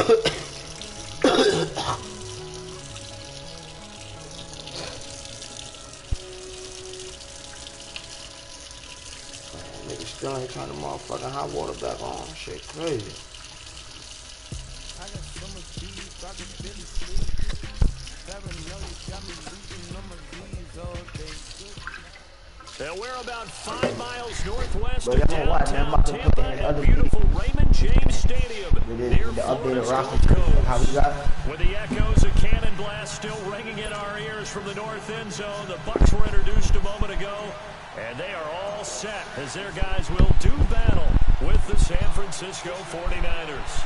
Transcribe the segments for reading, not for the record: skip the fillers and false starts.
Nigga still ain't turn the motherfucking hot water back on. Shit crazy. I got so much beef, I can barely sleep. Paranoia got me losing on my V's all day. And we're about 5 miles northwest of downtown Tampa at beautiful Raymond James Stadium near Florida's Gulf Coast. With the echoes of cannon blast still ringing in our ears from the north end zone, the Bucs were introduced a moment ago, and they are all set as their guys will do battle with the San Francisco 49ers.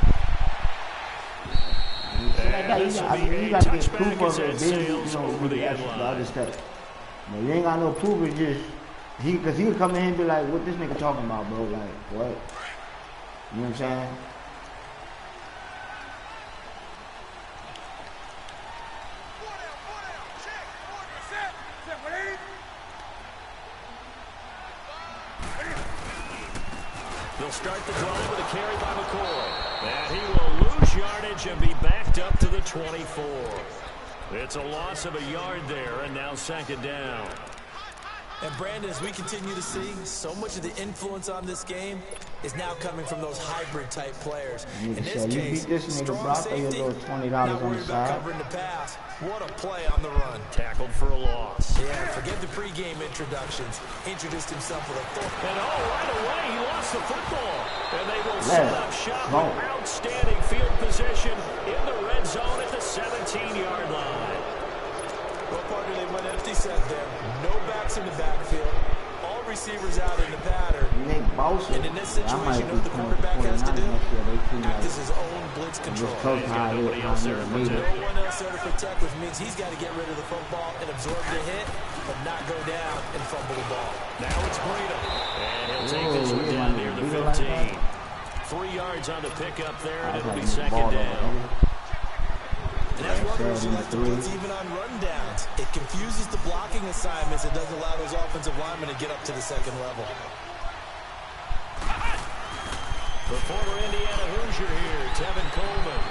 You got to get proof of it, then you know who the other stuff. But you ain't got no proof, it's just because he would come in here and be like, what this nigga talking about, bro? Like, what? You know what I'm saying? They'll start the drive with a carry by McCoy. And he will lose yardage and be backed up to the 24. It's a loss of a yard there, and now second down. And Brandon, as we continue to see, so much of the influence on this game is now coming from those hybrid-type players. In this case, strong safety, not worried about covering the pass. What a play on the run. Tackled for a loss. Yeah, forget the pregame introductions. Introduced himself with a foot. And right away, he lost the football. And they will set up shop with outstanding field position in the red zone at the 17-yard line. Well, partner, they went empty set there. No backs in the backfield. All receivers out in the pattern. And in this situation, you know what the quarterback has to do? Act as his own blitz control. He's got nobody else there to protect. No one else there to protect, which means he's got to get rid of the football and absorb the hit, but not go down and fumble the ball. Now it's Breida. And he'll take this one down near the 15. 3 yards on the pickup there, and it'll be second down. And that's one reason you like to blitz even on rundowns. It confuses the blocking assignments. It doesn't allow those offensive linemen to get up to the second level. The former Indiana Hoosier here, Tevin Coleman.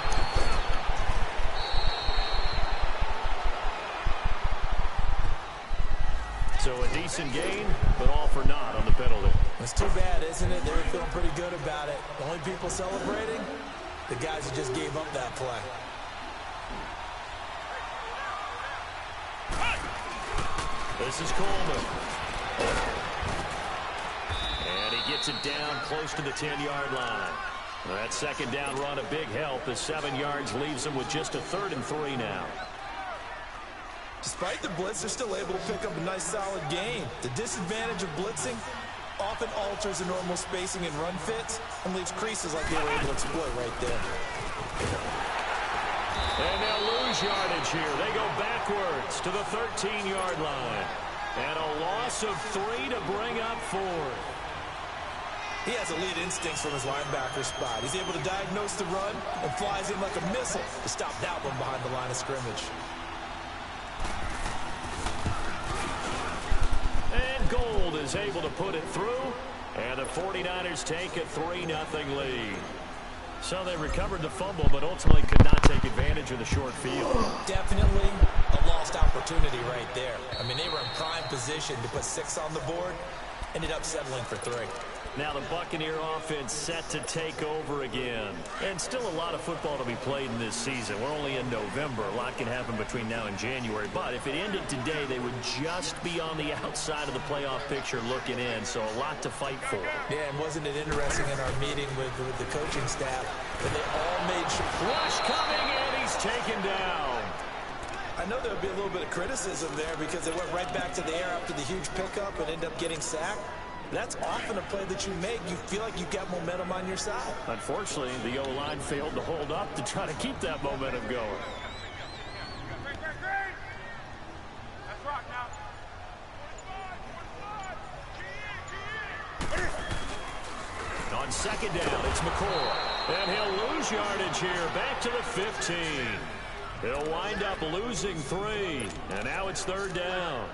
So a decent gain, but all for naught on the penalty. It's too bad, isn't it? They were feeling pretty good about it. The only people celebrating, the guys who just gave up that play. This is Coleman. And he gets it down close to the 10-yard line. That second down run a big help as 7 yards leaves him with just a 3rd and 3 now. Despite the blitz, they're still able to pick up a nice solid gain. The disadvantage of blitzing often alters the normal spacing and run fits and leaves creases like they were able to exploit right there. And they'll lose yardage here. They go backwards to the 13-yard line. And a loss of 3 to bring up 4. He has elite instincts from his linebacker spot. He's able to diagnose the run and flies in like a missile to stop that one behind the line of scrimmage. And Gold is able to put it through. And the 49ers take a 3-0 lead. So they recovered the fumble, but ultimately could not take advantage of the short field. Definitely a lost opportunity right there. I mean, they were in prime position to put 6 on the board. Ended up settling for 3. Now the Buccaneer offense set to take over again. And still a lot of football to be played in this season. We're only in November. A lot can happen between now and January. But if it ended today, they would just be on the outside of the playoff picture looking in. So a lot to fight for. Yeah, and wasn't it interesting in our meeting with the coaching staff that they all made sure. Rush coming, and he's taken down. I know there would be a little bit of criticism there because they went right back to the air after the huge pickup and ended up getting sacked. That's often a play that you make. You feel like you've got momentum on your side. Unfortunately, the O-line failed to hold up to try to keep that momentum going. On second down, it's McCoy. And he'll lose yardage here. Back to the 15. He'll wind up losing 3. And now it's 3rd down.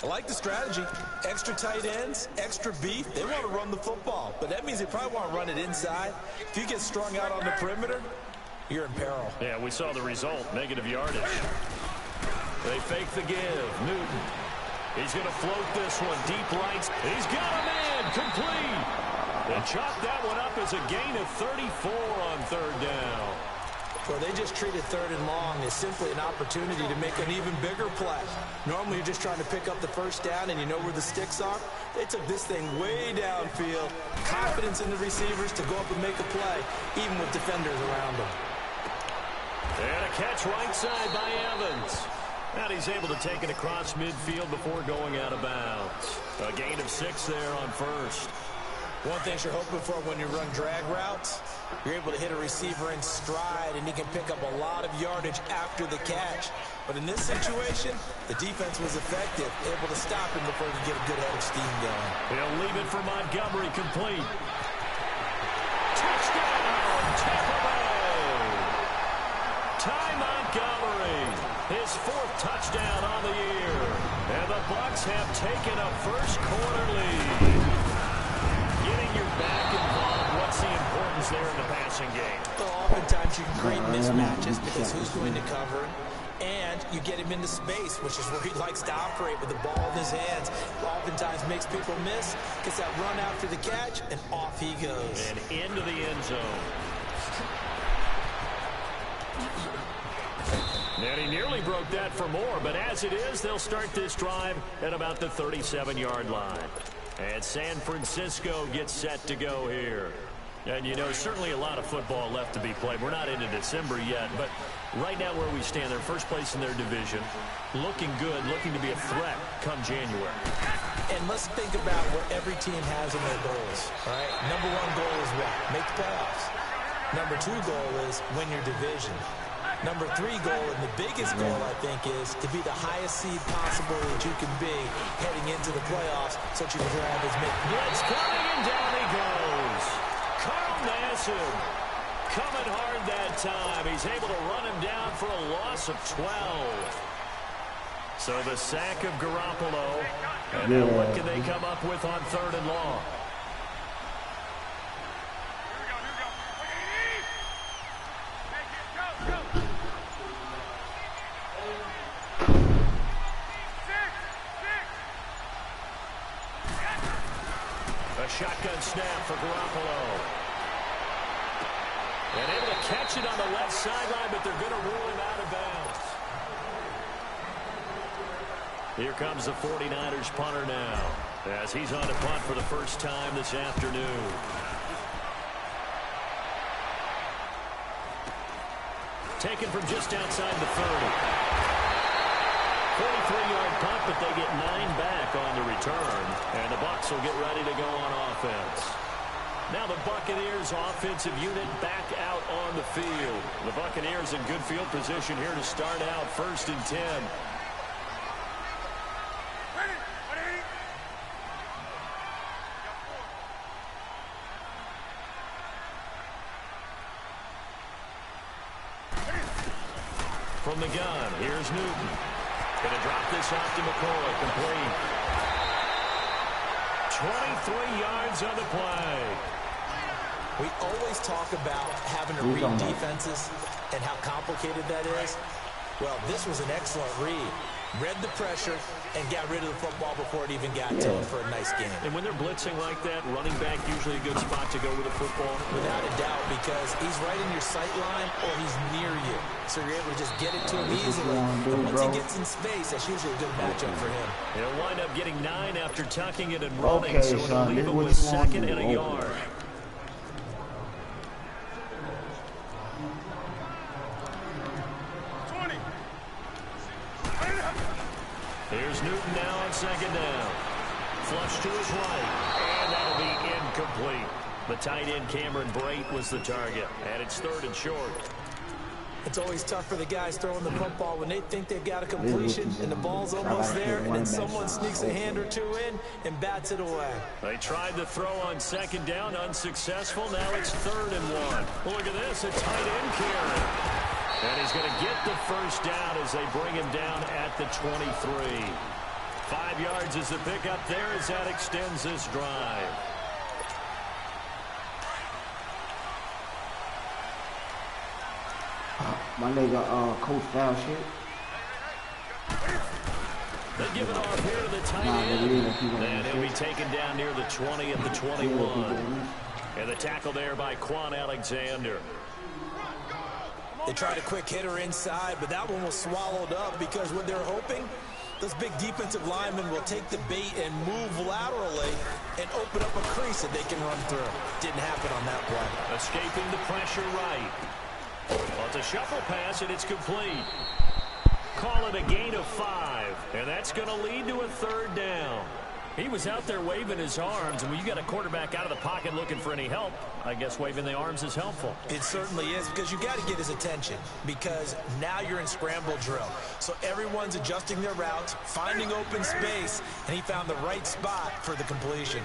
I like the strategy. Extra tight ends, extra beef. They want to run the football, but that means they probably want to run it inside. If you get strung out on the perimeter, you're in peril. Yeah, we saw the result, negative yardage. They fake the give. Newton. He's going to float this one deep right. He's got a man complete. They chalk that one up as a gain of 34 on third down. Well, they just treated third and long as simply an opportunity to make an even bigger play. Normally, you're just trying to pick up the first down and you know where the sticks are. They took this thing way downfield. Confidence in the receivers to go up and make a play, even with defenders around them. And a catch right side by Evans. And he's able to take it across midfield before going out of bounds. A gain of 6 there on first. One thing you're hoping for when you run drag routes, you're able to hit a receiver in stride, and he can pick up a lot of yardage after the catch. But in this situation, the defense was effective, able to stop him before he could get a good head of steam going. He'll leave it for Montgomery, complete. Touchdown, Tampa Bay! Ty Montgomery, his 4th touchdown on the year. And the Bucs have taken a first quarter lead. Getting your back involved, what's the importance there in the passing game? Well, oftentimes you can create mismatches because who's going to cover him? And you get him into space, which is where he likes to operate with the ball in his hands. Oftentimes makes people miss, gets that run after the catch, and off he goes. And into the end zone. And he nearly broke that for more, but as it is, they'll start this drive at about the 37-yard line. And San Francisco gets set to go here. And, you know, certainly a lot of football left to be played. We're not into December yet, but right now where we stand, they're first place in their division, looking good, looking to be a threat come January. And let's think about what every team has in their goals, all right? Number 1 goal is what? Make the playoffs. Number 2 goal is win your division. Number 3 goal, and the biggest goal, I think, is to be the highest seed possible that you can be heading into the playoffs so that you can grab as many. Blitz coming, and down he goes. Carl Nassib coming hard that time. He's able to run him down for a loss of 12. So the sack of Garoppolo. And now what can they come up with on third and long? A shotgun snap for Garoppolo. And able to catch it on the left sideline, but they're going to rule him out of bounds. Here comes the 49ers punter now, as he's on to punt for the first time this afternoon. Taken from just outside the 30. 43-yard punt, but they get 9 back on the return. And the Bucs will get ready to go on offense. Now the Buccaneers offensive unit back out on the field. The Buccaneers in good field position here to start out 1st and 10. From the gun, here's Newton. Going to drop this off to McCoy, complete. 23 yards on the play. We always talk about having to read defenses and how complicated that is. Well, this was an excellent read. Read the pressure and got rid of the football before it even got to him for a nice game. And when they're blitzing like that, running back usually a good spot to go with the football? Without a doubt, because he's right in your sight line or he's near you. So you're able to just get it to him easily. And once he gets in space, that's usually a good matchup for him. He'll wind up getting 9 after tucking it and running, so it'll leave him with 2nd and a yard. Here's Newton now on 2nd down. Flush to his right, and that'll be incomplete. The tight end Cameron Brate was the target, and it's 3rd and short. It's always tough for the guys throwing the football when they think they've got a completion and the ball's almost there, and then someone sneaks a hand or two in and bats it away. They tried the throw on 2nd down, unsuccessful. Now it's 3rd and 1. Well, look at this, a tight end carry. And he's going to get the first down as they bring him down at the 23. 5 yards is the pickup there as that extends this drive. My nigga, Coach foul shit. They give it off here to the tight end. And he'll be taken down near the 20 at the 21. And the tackle there by Quan Alexander. They tried a quick hitter inside, but that one was swallowed up because what they're hoping, those big defensive linemen will take the bait and move laterally and open up a crease that they can run through. Didn't happen on that play. Escaping the pressure right. Well, it's a shuffle pass, and it's complete. Call it a gain of 5, and that's going to lead to a 3rd down. He was out there waving his arms, and when you got a quarterback out of the pocket looking for any help, I guess waving the arms is helpful. It certainly is, because you got to get his attention, because now you're in scramble drill. So everyone's adjusting their routes, finding open space, and he found the right spot for the completion.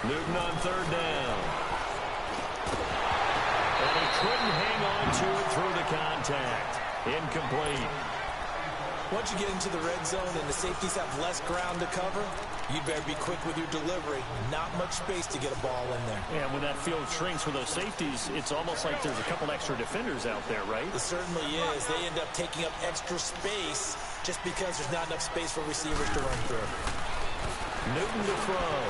Newton on 3rd down. And he couldn't hang on to it through the contact. Incomplete. Once you get into the red zone and the safeties have less ground to cover, you'd better be quick with your delivery. Not much space to get a ball in there. Yeah, when that field shrinks with those safeties, it's almost like there's a couple extra defenders out there, right? It certainly is. They end up taking up extra space just because there's not enough space for receivers to run through. Newton to throw.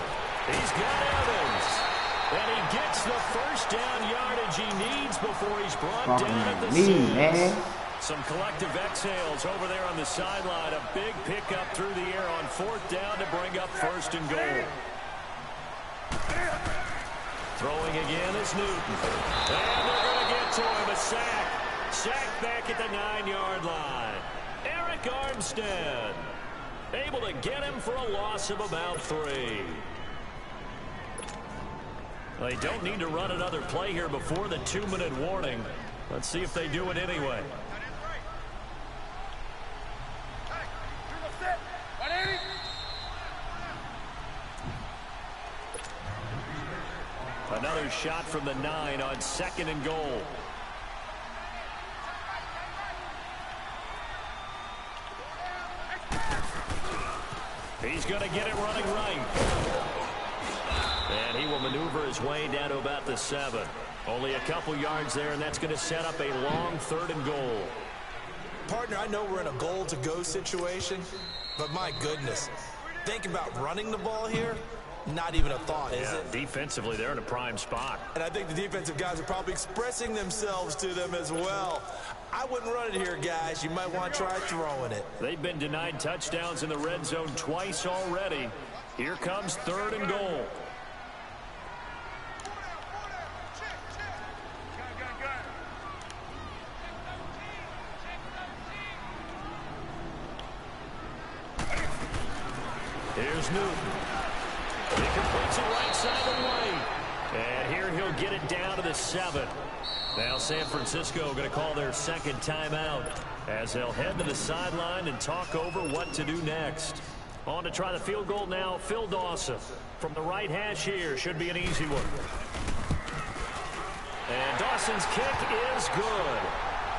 He's got Evans. And he gets the first down yardage he needs before he's brought down at the 6. Some collective exhales over there on the sideline. A big pickup through the air on 4th down to bring up 1st and goal. Throwing again is Newton. And they're going to get to him. A sack. Sack back at the 9-yard line. Eric Armstead able to get him for a loss of about 3. They don't need to run another play here before the 2-minute warning. Let's see if they do it anyway. Another shot from the 9 on 2nd and goal. He's going to get it running right. And he will maneuver his way down to about the 7. Only a couple yards there, and that's going to set up a long 3rd and goal. Partner, I know we're in a goal-to-go situation, but my goodness, think about running the ball here. Not even a thought, is it? Defensively, they're in a prime spot. And I think the defensive guys are probably expressing themselves to them as well. I wouldn't run it here, guys. You might want to try throwing it. They've been denied touchdowns in the red zone twice already. Here comes 3rd and goal. Here's Newton. He completes it right side of the lane. And here he'll get it down to the 7. Now San Francisco going to call their 2nd timeout as they'll head to the sideline and talk over what to do next. On to try the field goal now, Phil Dawson. From the right hash here, should be an easy one. And Dawson's kick is good.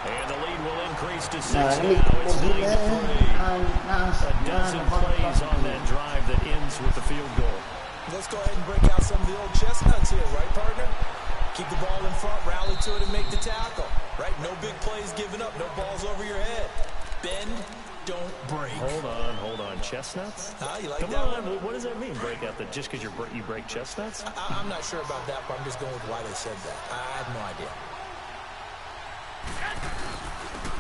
And the lead will increase to 6 now. It's 9-3. A dozen plays on that drive that ends with the field goal. Let's go ahead and break out some of the old chestnuts here, right, partner? Keep the ball in front, rally to it, and make the tackle, right? No big plays given up, no balls over your head. Bend, don't break. Hold on. Chestnuts? You like Come that on, one? what does that mean, break out the, just because you break chestnuts? I'm not sure about that, but I'm just going with why they said that. I have no idea.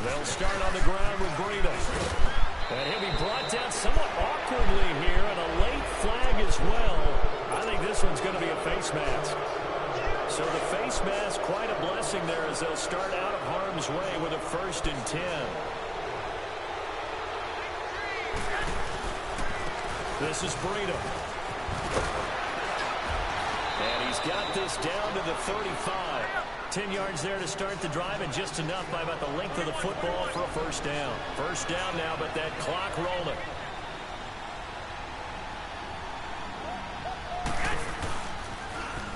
They'll start on the ground with Breida. And he'll be brought down somewhat awkwardly here, and a late flag as well. I think this one's going to be a face mask. So the face mask, quite a blessing there as they'll start out of harm's way with a 1st and 10. This is Breida. And he's got this down to the 35. 10 yards there to start the drive, and just enough by about the length of the football for a 1st down. 1st down now, but that clock rolling.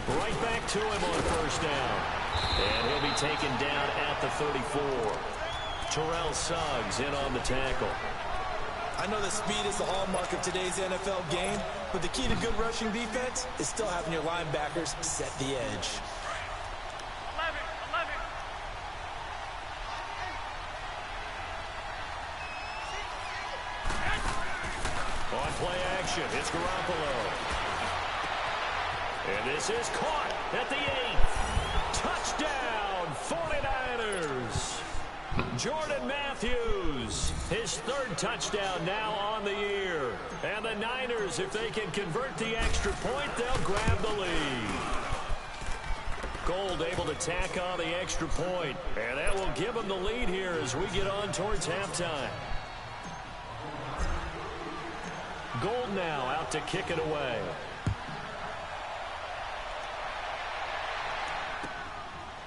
Right back to him on 1st down. And he'll be taken down at the 34. Terrell Suggs in on the tackle. I know that speed is the hallmark of today's NFL game, but the key to good rushing defense is still having your linebackers set the edge. possession. It's Garoppolo. And this is caught at the 8th. Touchdown, 49ers. Jordan Matthews, his 3rd touchdown now on the year. And the Niners, if they can convert the extra point, they'll grab the lead. Gold able to tack on the extra point, and that will give them the lead here as we get on towards halftime. Gold now out to kick it away.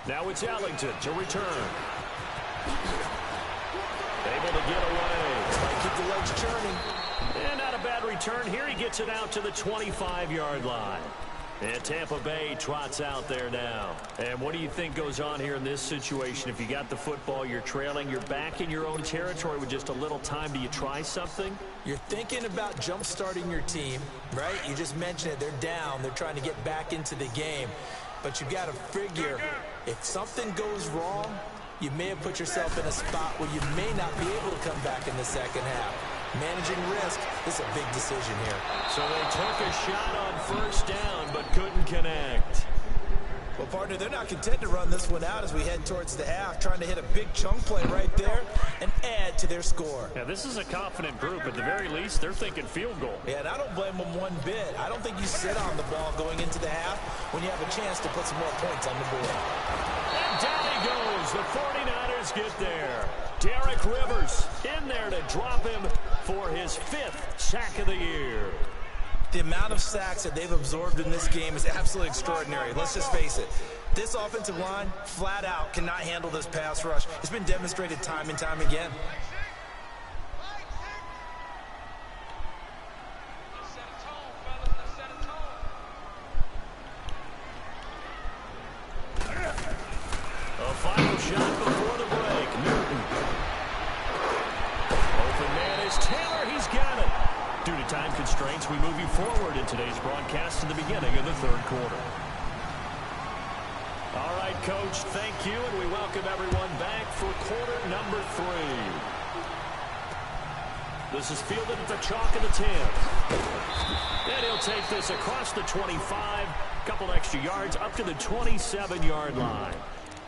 Now it's Ellington to return. Able to get away. Might keep the legs churning. And not a bad return here. He gets it out to the 25-yard line. And Tampa Bay trots out there now. And what do you think goes on here in this situation? If you got the football, you're trailing, you're back in your own territory with just a little time. Do you try something? You're thinking about jump-starting your team, right? You just mentioned it. They're down. They're trying to get back into the game. But you got to figure, if something goes wrong, you may have put yourself in a spot where you may not be able to come back in the second half. Managing risk is a big decision here. So they took a shot on first down, but couldn't connect. Well, partner, they're not content to run this one out as we head towards the half, trying to hit a big chunk play right there and add to their score. Yeah, this is a confident group. At the very least, they're thinking field goal. Yeah, and I don't blame them one bit. I don't think you sit on the ball going into the half when you have a chance to put some more points on the board. And down he goes. The 49ers get there. Derek Rivers in there to drop him for his 5th sack of the year. The amount of sacks that they've absorbed in this game is absolutely extraordinary. Let's just face it. This offensive line, flat out, cannot handle this pass rush. It's been demonstrated time and time again. A final shot before the break. Newton. Open man is Taylor. He's got it. Due to time constraints, we move you forward in today's broadcast to the beginning of the 3rd quarter. All right, Coach, thank you, and we welcome everyone back for quarter number 3. This is fielded at the chalk of the 10. And he'll take this across the 25, couple extra yards up to the 27-yard line.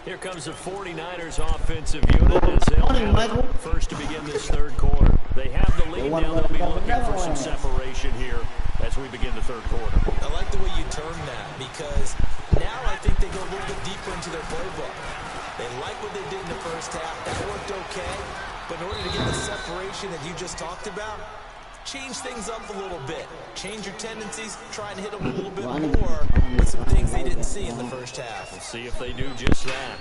Here comes the 49ers offensive unit as they'll have first to begin this 3rd quarter. They have the lead now. They'll be looking for some separation here as we begin the 3rd quarter. I like the way you term that because now I think they go a little bit deeper into their playbook. They like what they did in the first half. That worked okay. But in order to get the separation that you just talked about, change things up a little bit. Change your tendencies. Try and hit them a little bit more with some things they didn't see in the first half. We'll see if they do just that.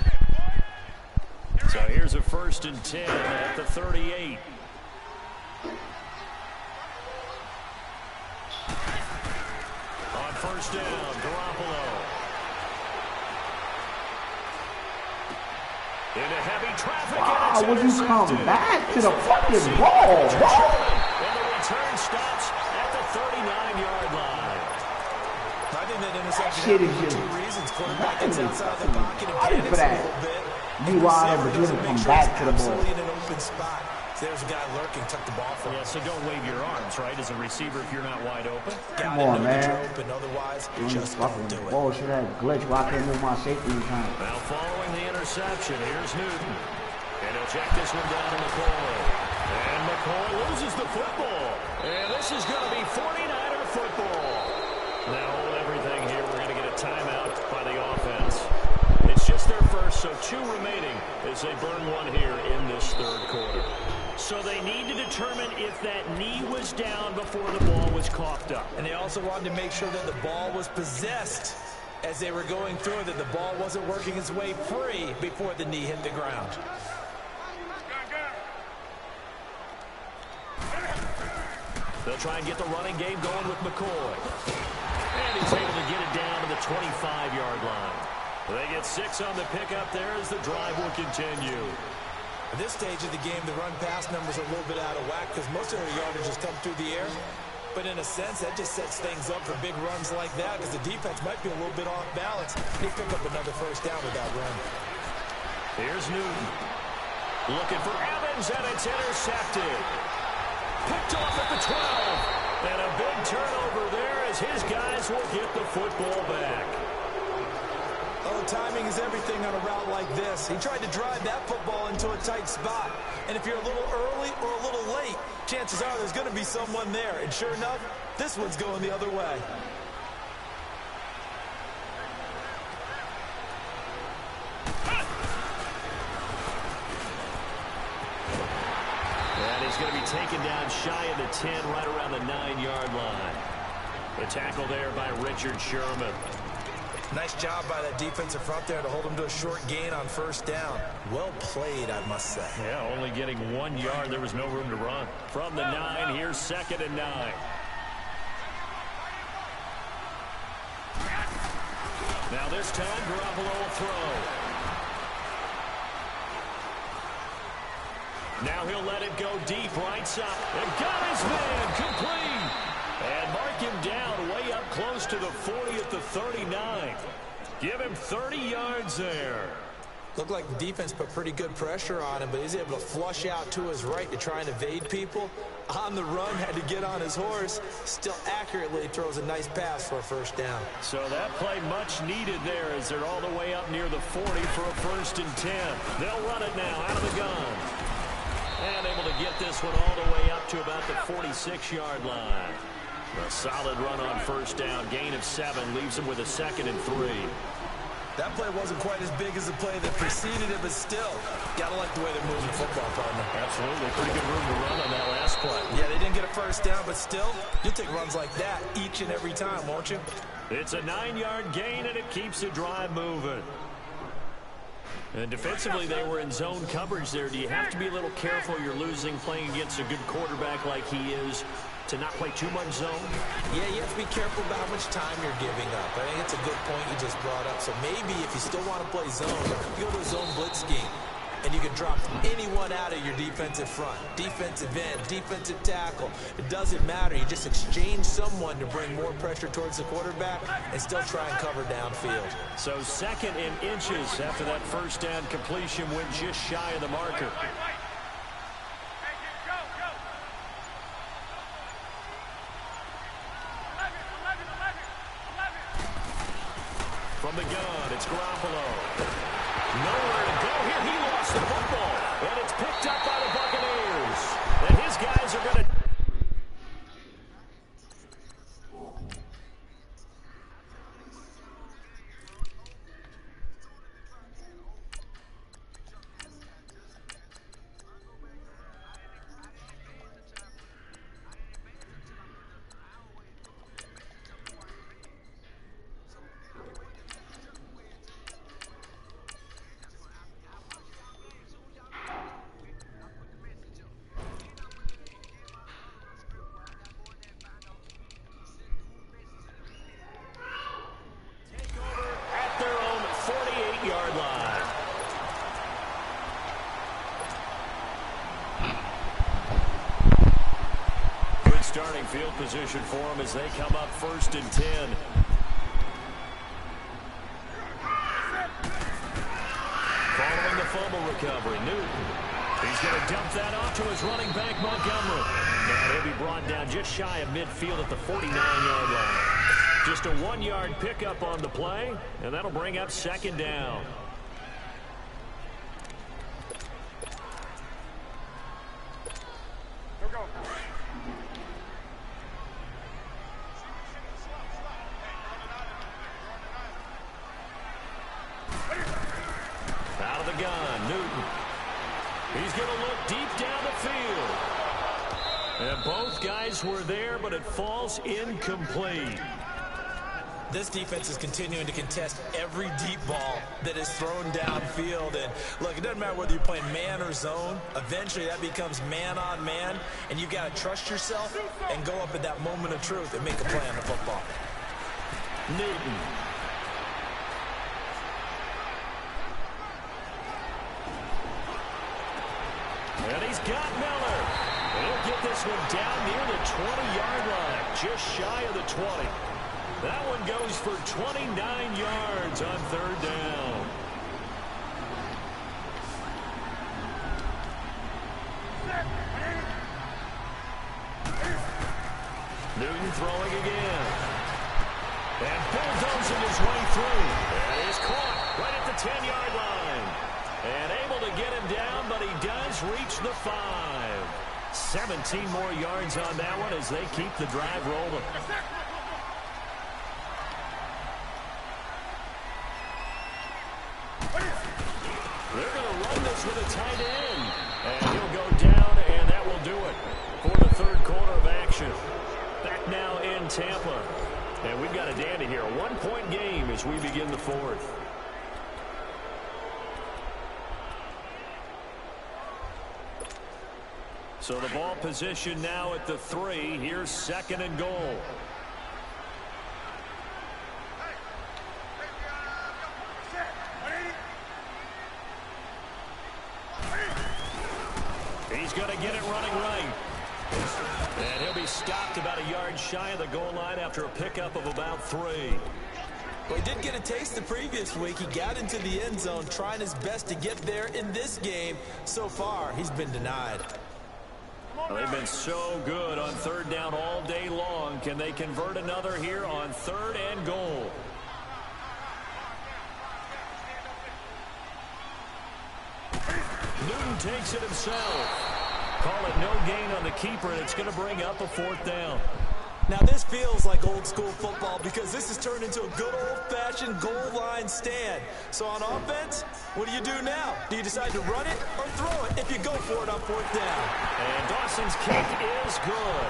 So here's a 1st and 10 at the 38. On first down, Garoppolo. Into heavy traffic. Wow, would you come back to the fucking ball, bro? And the return stops at the 39-yard line. I think that interception happened for 2 reasons. Quarterback gets outside the pocket and panics a little bit. You are able to come back to the ball. In an open spot. So there's a guy lurking, tuck the ball for him. Yeah, so don't wave your arms, right, as a receiver if you're not wide open. Come on, man. Open, otherwise, just don't do it. Bullshit, that glitch where I can't move my safety time. Now following the interception, here's Newton. And he'll check this one down to McCoy. And McCoy loses the football. And this is going to be 49er football. Now hold everything here. We're going to get a timeout by the offense. It's just their first, so 2 remaining as they burn one here in this 3rd quarter. So they need to determine if that knee was down before the ball was coughed up. And they also wanted to make sure that the ball was possessed as they were going through it, that the ball wasn't working its way free before the knee hit the ground. They'll try and get the running game going with McCoy. And he's able to get it down to the 25-yard line. They get 6 on the pickup there as the drive will continue. At this stage of the game, the run-pass numbers are a little bit out of whack because most of their yardage has come through the air. But in a sense, that just sets things up for big runs like that because the defense might be a little bit off balance. They pick up another first down with that run. Here's Newton. Looking for Evans, and it's intercepted. Picked off at the 12. And a big turnover there as his guys will get the football back. Oh, timing is everything on a route like this. He tried to drive that football into a tight spot. And if you're a little early or a little late, chances are there's going to be someone there. And sure enough, this one's going the other way. And he's going to be taken down shy of the 10, right around the 9-yard line. The tackle there by Richard Sherman. Nice job by that defensive front there to hold him to a short gain on first down. Well played, I must say. Yeah, only getting 1 yard. There was no room to run. From the 9, here's 2nd and 9. Now this time, Garoppolo will throw. Now he'll let it go deep right side. And got his man complete. And mark him down way up close to the 40 at the 39. Give him 30 yards there. Looked like the defense put pretty good pressure on him, but he's able to flush out to his right to try and evade people. On the run, had to get on his horse. Still accurately throws a nice pass for a first down. So that play much needed there as they're all the way up near the 40 for a 1st and 10. They'll run it now out of the gun. And able to get this one all the way up to about the 46-yard line. A solid run on first down. Gain of 7 leaves him with a 2nd and 3. That play wasn't quite as big as the play that preceded it, but still, gotta like the way they're moving the football, partner. Absolutely. Pretty good room to run on that last play. Yeah, they didn't get a first down, but still, you'll take runs like that each and every time, won't you? It's a 9-yard gain, and it keeps the drive moving. And defensively, they were in zone coverage there. Do you have to be a little careful? You're losing playing against a good quarterback like he is to not play too much zone? Yeah, you have to be careful about how much time you're giving up. I think it's a good point you just brought up. So maybe if you still want to play zone, you go to a zone blitz scheme. And you can drop anyone out of your defensive front. Defensive end, defensive tackle. It doesn't matter. You just exchange someone to bring more pressure towards the quarterback and still try and cover downfield. So 2nd and inches after that first down completion went just shy of the marker. From the gun, it's Garoppolo. Nowhere to go here. He lost the football. And it's picked up by the Buccaneers. And his guys are going to... Starting field position for them as they come up 1st and 10. Following the fumble recovery, Newton. He's going to dump that off to his running back, Montgomery. And he'll be brought down just shy of midfield at the 49-yard line. Just a 1-yard pickup on the play, and that'll bring up 2nd down. Were there, but it falls incomplete. This defense is continuing to contest every deep ball that is thrown downfield. And look, it doesn't matter whether you're playing man or zone. Eventually, that becomes man on man, and you got to trust yourself and go up at that moment of truth and make a play on the football. Newton. And he's got Miller. He'll get this one down near the 20-yard line, just shy of the 20. That one goes for 29 yards on 3rd down. throwing again. And bulldozing his way through. And he's caught right at the 10-yard line. And able to get him down, but he does reach the 5. 17 more yards on that one as they keep the drive rolling. They're going to run this with a tight end. And he'll go down, and that will do it for the third quarter of action. Back now in Tampa. And we've got a dandy here. A 1-point game as we begin the fourth. So the ball position now at the 3. Here's 2nd and goal. He's going to get it running right. And he'll be stopped about a yard shy of the goal line after a pickup of about 3. Well, he did get a taste the previous week. He got into the end zone trying his best to get there in this game. So far, he's been denied. Well, they've been so good on 3rd down all day long. Can they convert another here on 3rd and goal? Newton takes it himself. Call it no gain on the keeper, and it's going to bring up a 4th down. Now, this feels like old school football because this has turned into a good old-fashioned goal line stand. So on offense, what do you do now? Do you decide to run it or throw it if you go for it on 4th down? And Dawson's kick is good.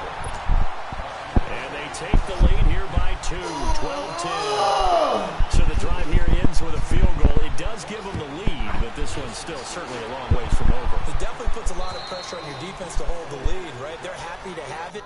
And they take the lead here by 2, 12-10. So the drive here ends with a field goal. It does give them the lead, but this one's still certainly a long ways from over. It definitely puts a lot of pressure on your defense to hold the lead, right? They're happy to have it.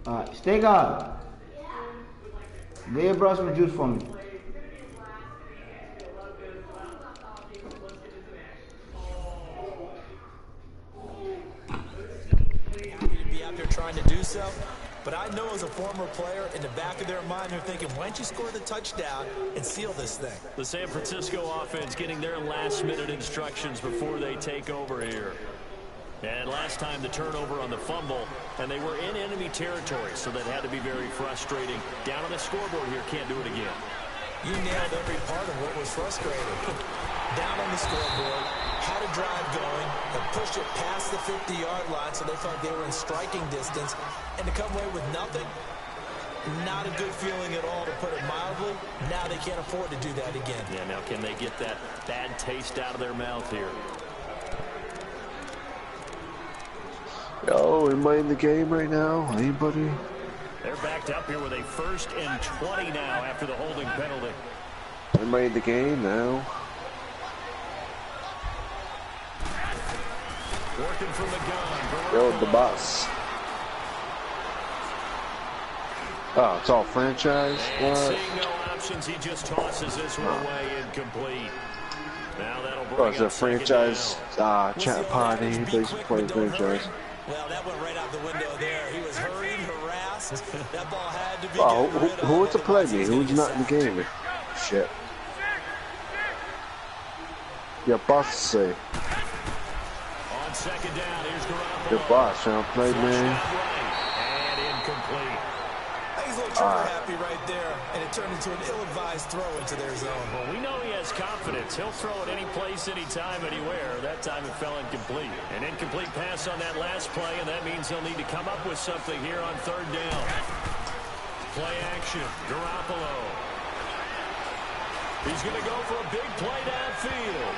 Alright, stay guard. Get your brush some juice for me. Happy to be out there trying to do so, but I know as a former player, in the back of their mind, they're thinking, why don't you score the touchdown and seal this thing? The San Francisco offense getting their last-minute instructions before they take over here. And last time the turnover on the fumble, and they were in enemy territory, so that had to be very frustrating. Down on the scoreboard here, can't do it again. You nailed every part of what was frustrating. Down on the scoreboard, had a drive going, and pushed it past the 50-yard line so they felt they were in striking distance, and to come away with nothing, not a good feeling at all, to put it mildly. Now they can't afford to do that again. Yeah, now can they get that bad taste out of their mouth here? Yo, anybody in the game right now? Anybody? They're backed up here with a 1st and 20 now after the holding penalty. Anybody in the game now? Working from the gun. Yo, the boss. Oh, it's all franchise? And What? seeing no options, he just tosses this one away incomplete. Now that'll bring Oh, it's a up 2nd franchise down. chat party. They should play franchise. Well, that went right out the window there. He was hurried, harassed. That ball had to be Oh, getting rid of. who wants to play me? Who's not in the game? Shit. Your boss say. On 2nd down, here's Garoppolo. Your boss trying to play, man. And incomplete. He's a little trigger happy right there, and it turned into an ill-advised throw into their zone. Well, we know he has confidence. He'll throw it any place, anytime, anywhere. That time it fell incomplete. An incomplete pass on that last play, and that means he'll need to come up with something here on 3rd down. Play action. Garoppolo. He's going to go for a big play downfield.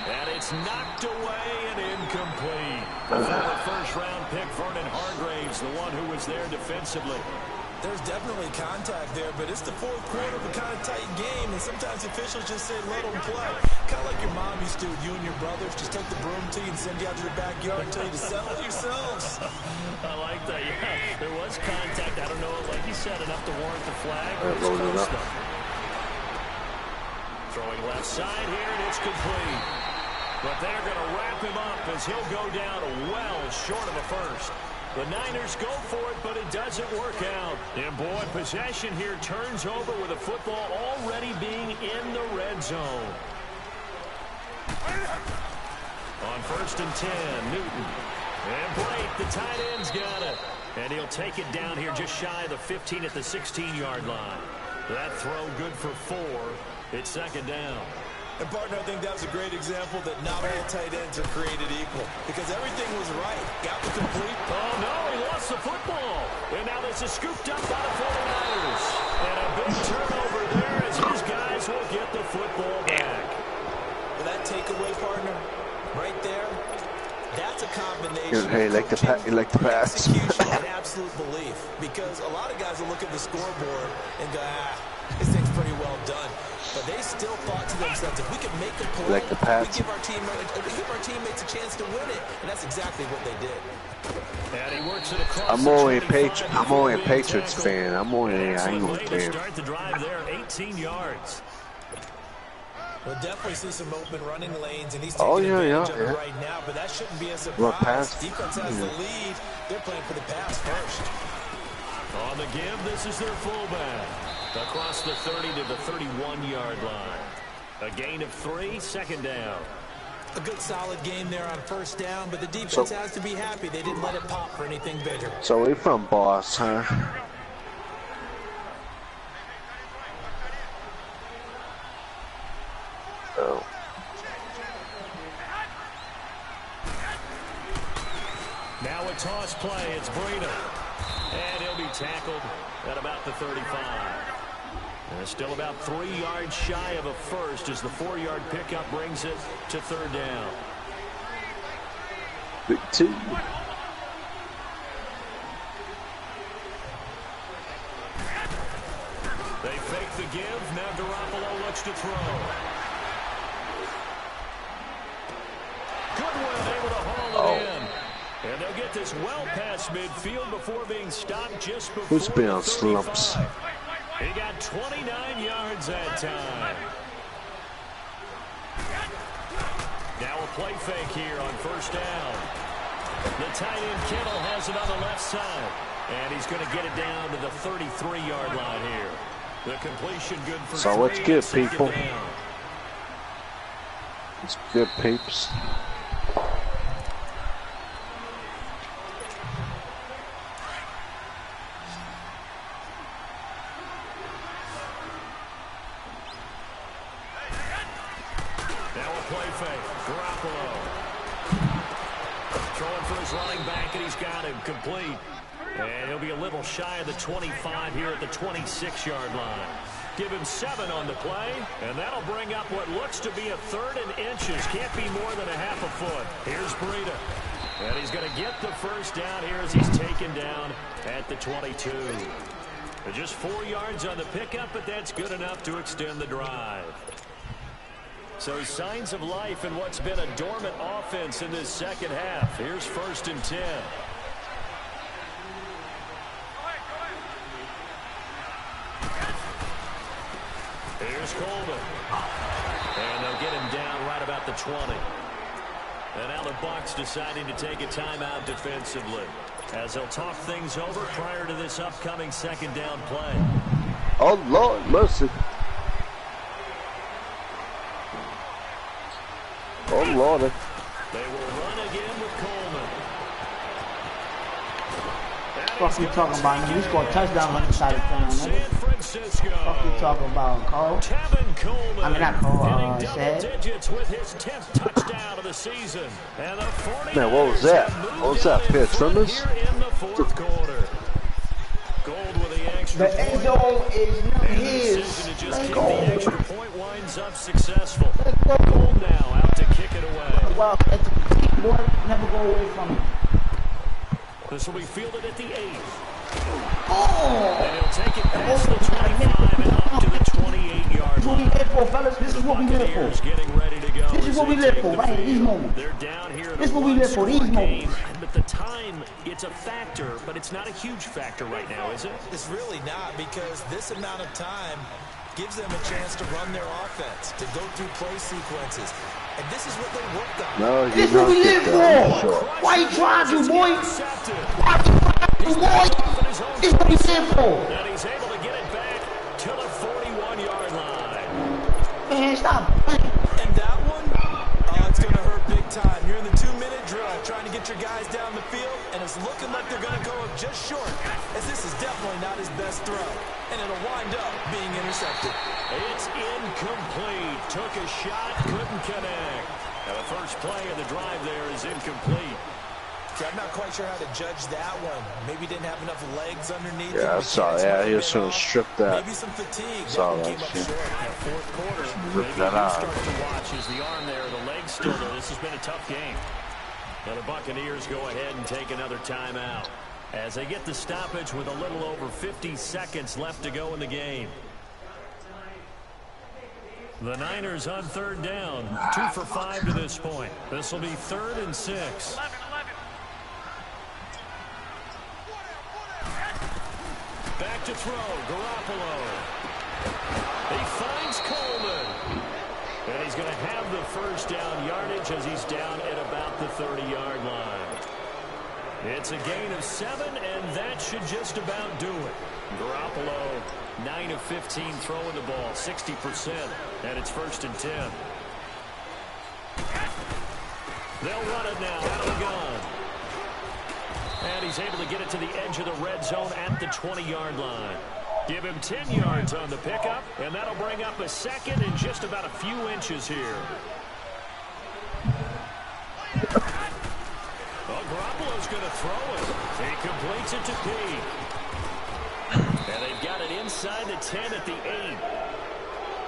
And it's knocked away and incomplete. Former 1st-round pick Vernon Hargraves, the one who was there defensively. There's definitely contact there, but it's the fourth quarter of a kind of tight game, and sometimes officials just say, let them play. Kind of like your mom used to, you and your brothers just take the broom to you and send you out to the backyard and tell you to settle yourselves. I like that, yeah. There was contact. I don't know, like you said, enough to warrant the flag. Throwing left side here, and it's complete. But they're going to wrap him up as he'll go down well short of a first. The Niners go for it, but it doesn't work out. And boy, possession here turns over with the football already being in the red zone. On 1st and 10, Newton. And Blake, the tight end's got it. And he'll take it down here just shy of the 15 at the 16-yard line. That throw good for 4. It's 2nd down. And, partner, I think that was a great example that not all tight ends are created equal. Because everything was right. Got the complete. Oh, no, he lost the football. And now this is scooped up by the 49ers. And a big turnover there as his guys will get the football back. Well, that takeaway, partner, right there, that's a combination. Hey, like the pass. Execution and absolute belief. Because a lot of guys will look at the scoreboard and go, this thing's pretty well done. But they still thought to themselves, if we can make a play, like the pass. we give our teammates a chance to win it. And that's exactly what they did. And he works it across. I'm only a Patriots fan. I'm only a Eagles fan. Start the drive there, 18 yards. We'll definitely see some open running lanes, and he's taking advantage of it right now, but that shouldn't be a surprise. Defense has the lead. They're playing for the pass first. On the give, this is their fullback. Across the 30 to the 31-yard line. A gain of 3, 2nd down. A good solid game there on 1st down, but the defense has to be happy. They didn't let it pop for anything bigger. So we're from Boss, huh? Oh. Now a toss play. It's Breida. And he'll be tackled at about the 35. And still about 3 yards shy of a first as the 4-yard pickup brings it to 3rd down. Big 2. They fake the give. Now Garoppolo looks to throw. Goodwin able to haul it in. And they'll get this well past midfield before being stopped just before. Who's been on slumps? He got 29 yards that time. Now a play fake here on 1st down. The tight end Kittle has it on the left side. And he's going to get it down to the 33-yard line here. The completion good for 3. So what's good, people? It's good, peeps. Complete. And he'll be a little shy of the 25 here at the 26-yard line. Give him 7 on the play, and that'll bring up what looks to be a 3rd and inches. Can't be more than a half a foot. Here's Breida. And he's going to get the 1st down here as he's taken down at the 22. Just 4 yards on the pickup, but that's good enough to extend the drive. So signs of life in what's been a dormant offense in this 2nd half. Here's 1st and 10. Here's Coleman. And they'll get him down right about the 20. And now the Bucs deciding to take a timeout defensively as they'll talk things over prior to this upcoming 2nd down play. Oh, Lord, mercy. Oh, Lord. They will run again with Coleman. Fuck you talking about, nigga? You scored a touchdown on the side of town, nigga. Fuck you talking about, Cole? I mean, not Cole, Shad. With his 10th touchdown of the season. And the Man, what was that? What was that? Pair of trimmers? In the 4th quarter. Gold with the extra The end zone is not his. Let's go. The extra point winds up successful. Gold now out to kick it away. Well, at the boy, never go away from it. This will be fielded at the 8. And he'll take it past the 25 and up to the 28-yard line. This is what we live for, fellas. This is what we live for. Getting ready to go. This is what we live for, right? These moments. They're down here. This is what we live for, these moments. But the time, it's a factor, but it's not a huge factor right now, is it? It's really not, because this amount of time gives them a chance to run their offense, to go through play sequences. And this is what they worked on. No, this is what we live for. Why you trying to, boy? Why you trying to, boy? This is what we live for. And he's able to get it back to the 41-yard line. Man, stop. And that one, oh, it's going to hurt big time. You're in the 2-minute drill, trying to get your guys down the field, and it's looking like they're going to go just short, as this is definitely not his best throw. And it'll wind up being intercepted. It's incomplete. Took a shot, couldn't connect. Now the first play of the drive there is incomplete. I'm not quite sure how to judge that one. Maybe didn't have enough legs underneath. Yeah, I saw. Yeah, he was sort of stripped that. Maybe some fatigue. Saw that shit. Fourth quarter. Rip that out. Start to watch as the arm there, the leg still there. This has been a tough game. Now the Buccaneers go ahead and take another timeout as they get the stoppage with a little over 50 seconds left to go in the game. The Niners on third down, 2 for 5 to this point. This will be 3rd and 6. Back to throw, Garoppolo. He finds Coleman. And he's going to have the first down yardage as he's down at about the 30-yard line. It's a gain of 7, and that should just about do it. Garoppolo, 9 of 15 throwing the ball, 60%, and it's 1st and 10. They'll run it now out of the gun. And he's able to get it to the edge of the red zone at the 20-yard line. Give him 10 yards on the pickup, and that'll bring up a second in just about a few inches here. Well, Garoppolo's going to throw it. He completes it to Pete. And they've got it inside the 10 at the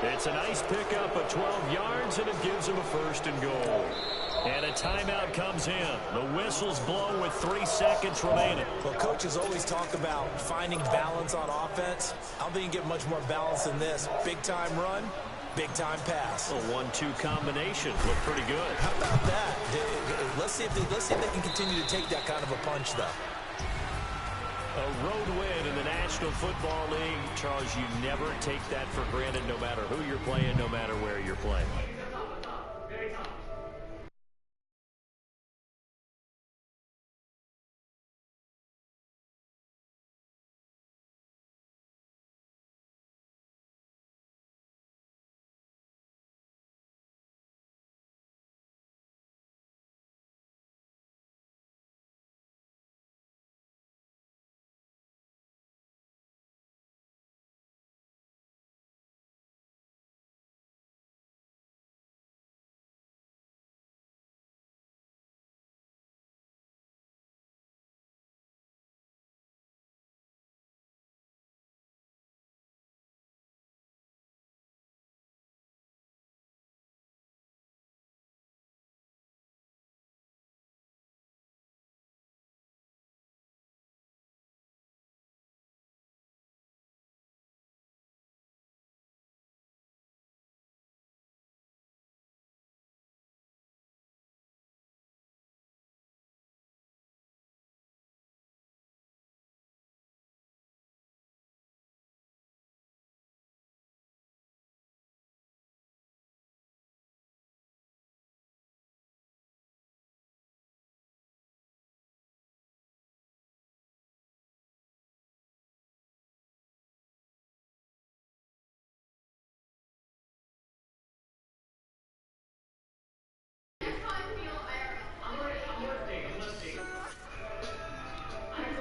8. It's a nice pickup of 12 yards, and it gives him a 1st and goal. And a timeout comes in. The whistle's blown with 3 seconds remaining. Well, coaches always talk about finding balance on offense. I don't think you get much more balance than this. Big-time run, big-time pass. A 1-2 combination. Looked pretty good. How about that? Let's see if they can continue to take that kind of a punch, though. A road win in the National Football League. Charles, you never take that for granted, no matter who you're playing, no matter where you're playing.